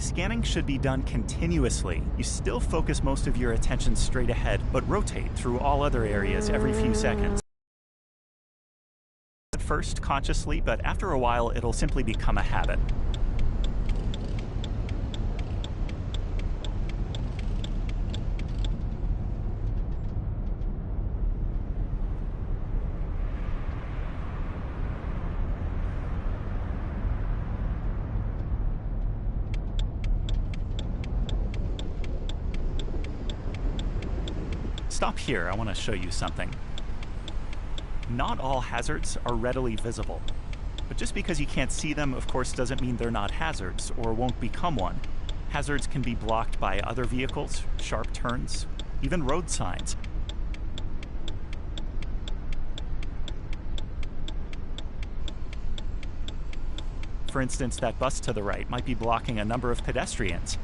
Scanning should be done continuously. You still focus most of your attention straight ahead, but rotate through all other areas every few seconds. At first, consciously, but after a while, it'll simply become a habit. Stop here, I want to show you something. Not all hazards are readily visible, but just because you can't see them, of course, doesn't mean they're not hazards or won't become one. Hazards can be blocked by other vehicles, sharp turns, even road signs. For instance, that bus to the right might be blocking a number of pedestrians.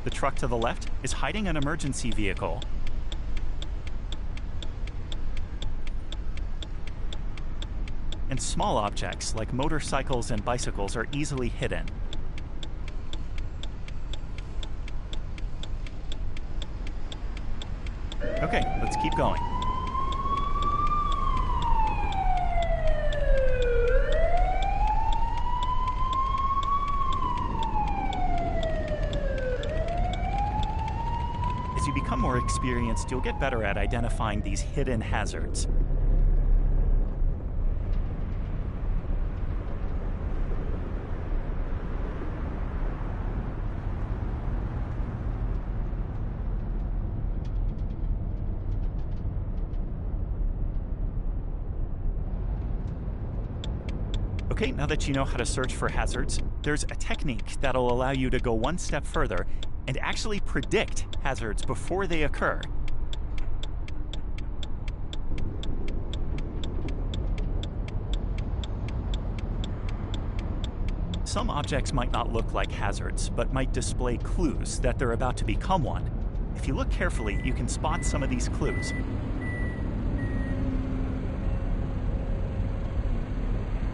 The truck to the left is hiding an emergency vehicle. And small objects like motorcycles and bicycles are easily hidden. Okay, let's keep going. As you become more experienced, you'll get better at identifying these hidden hazards. Okay, now that you know how to search for hazards, there's a technique that'll allow you to go one step further and actually predict hazards before they occur. Some objects might not look like hazards, but might display clues that they're about to become one. If you look carefully, you can spot some of these clues.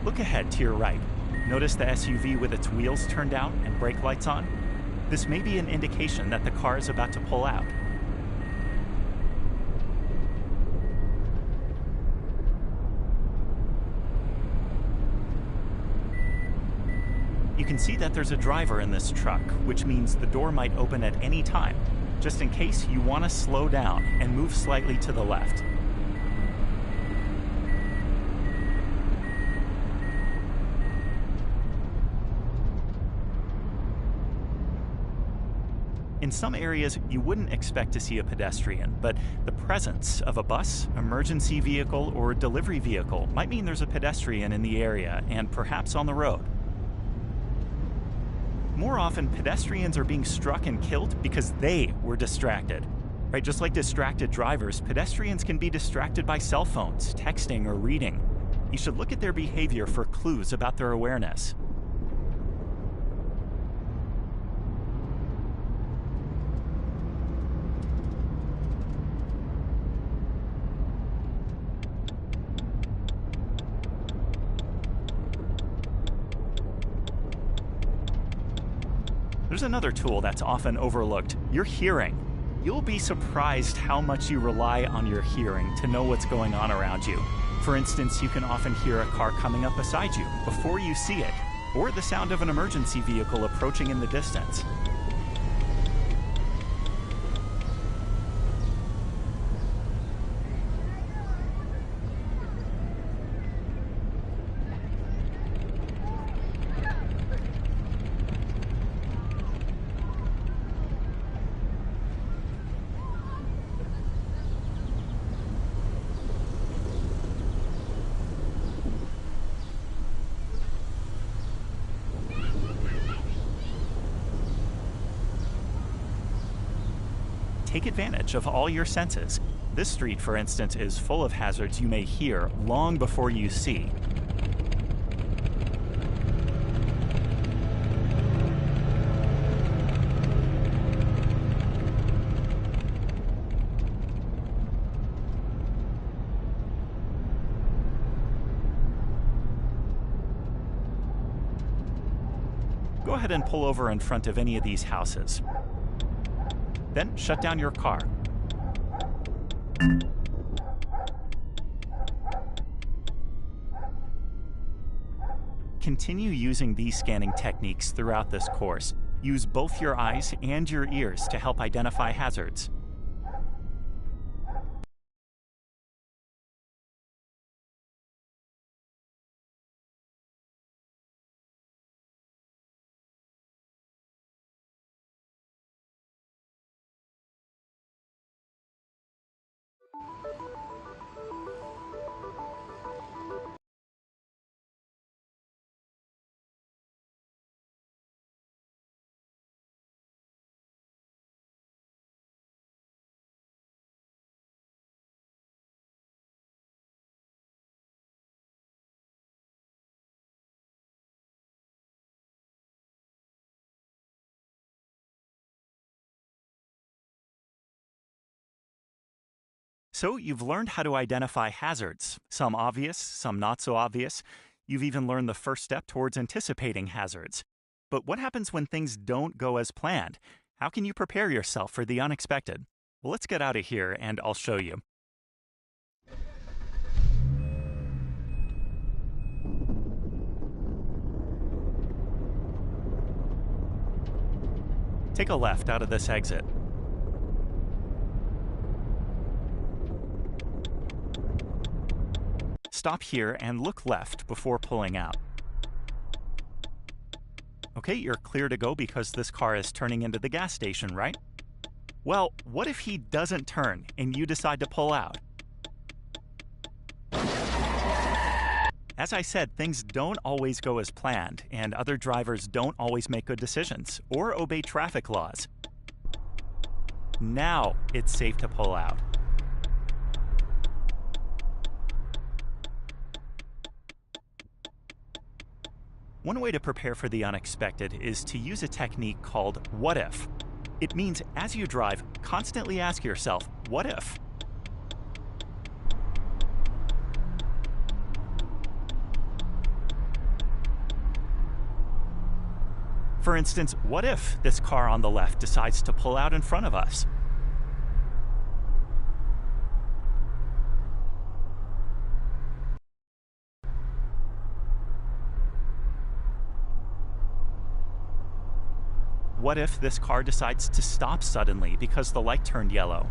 Look ahead to your right. Notice the SUV with its wheels turned out and brake lights on? This may be an indication that the car is about to pull out. You can see that there's a driver in this truck, which means the door might open at any time. Just in case, you want to slow down and move slightly to the left. In some areas, you wouldn't expect to see a pedestrian, but the presence of a bus, emergency vehicle, or delivery vehicle might mean there's a pedestrian in the area and perhaps on the road. More often, pedestrians are being struck and killed because they were distracted. Right? Just like distracted drivers, pedestrians can be distracted by cell phones, texting, or reading. You should look at their behavior for clues about their awareness. There's another tool that's often overlooked, your hearing. You'll be surprised how much you rely on your hearing to know what's going on around you. For instance, you can often hear a car coming up beside you before you see it, or the sound of an emergency vehicle approaching in the distance. Take advantage of all your senses. This street, for instance, is full of hazards you may hear long before you see. Go ahead and pull over in front of any of these houses. Then shut down your car. Continue using these scanning techniques throughout this course. Use both your eyes and your ears to help identify hazards. So you've learned how to identify hazards, some obvious, some not so obvious. You've even learned the first step towards anticipating hazards. But what happens when things don't go as planned? How can you prepare yourself for the unexpected? Well, let's get out of here and I'll show you. Take a left out of this exit. Stop here and look left before pulling out. Okay, you're clear to go because this car is turning into the gas station, right? Well, what if he doesn't turn and you decide to pull out? As I said, things don't always go as planned, and other drivers don't always make good decisions or obey traffic laws. Now it's safe to pull out. One way to prepare for the unexpected is to use a technique called what if. It means as you drive, constantly ask yourself, what if? For instance, what if this car on the left decides to pull out in front of us? What if this car decides to stop suddenly because the light turned yellow?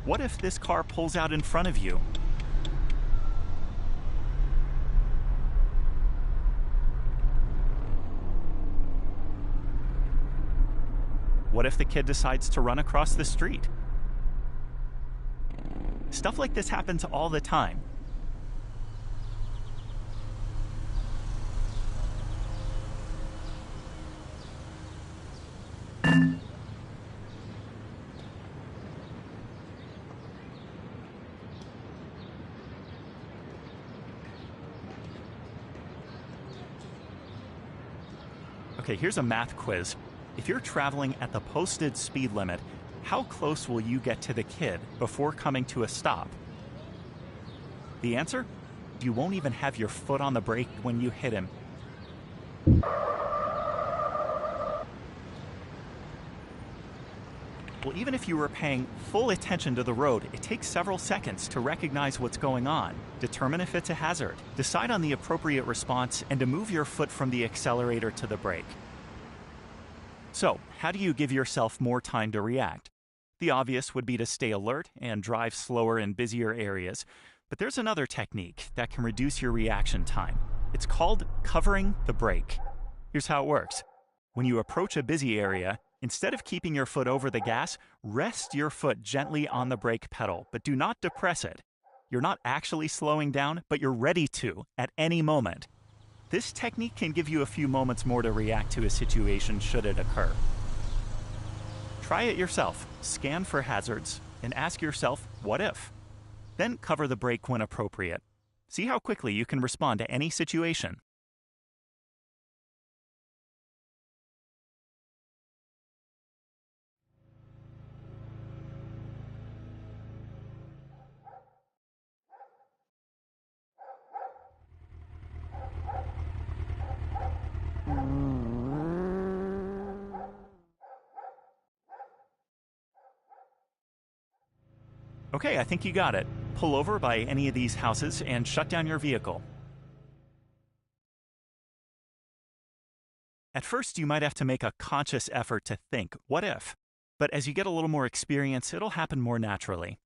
What if this car pulls out in front of you? What if the kid decides to run across the street? Stuff like this happens all the time. Okay, here's a math quiz. If you're traveling at the posted speed limit, how close will you get to the kid before coming to a stop? The answer? You won't even have your foot on the brake when you hit him. Well, even if you were paying full attention to the road, it takes several seconds to recognize what's going on, determine if it's a hazard, decide on the appropriate response, and to move your foot from the accelerator to the brake. So, how do you give yourself more time to react? The obvious would be to stay alert and drive slower in busier areas, but there's another technique that can reduce your reaction time. It's called covering the brake. Here's how it works. When you approach a busy area, instead of keeping your foot over the gas, rest your foot gently on the brake pedal, but do not depress it. You're not actually slowing down, but you're ready to at any moment. This technique can give you a few moments more to react to a situation should it occur. Try it yourself, scan for hazards, and ask yourself, what if? Then cover the brake when appropriate. See how quickly you can respond to any situation. Okay, I think you got it. Pull over by any of these houses and shut down your vehicle. At first, you might have to make a conscious effort to think, what if? But as you get a little more experience, it'll happen more naturally.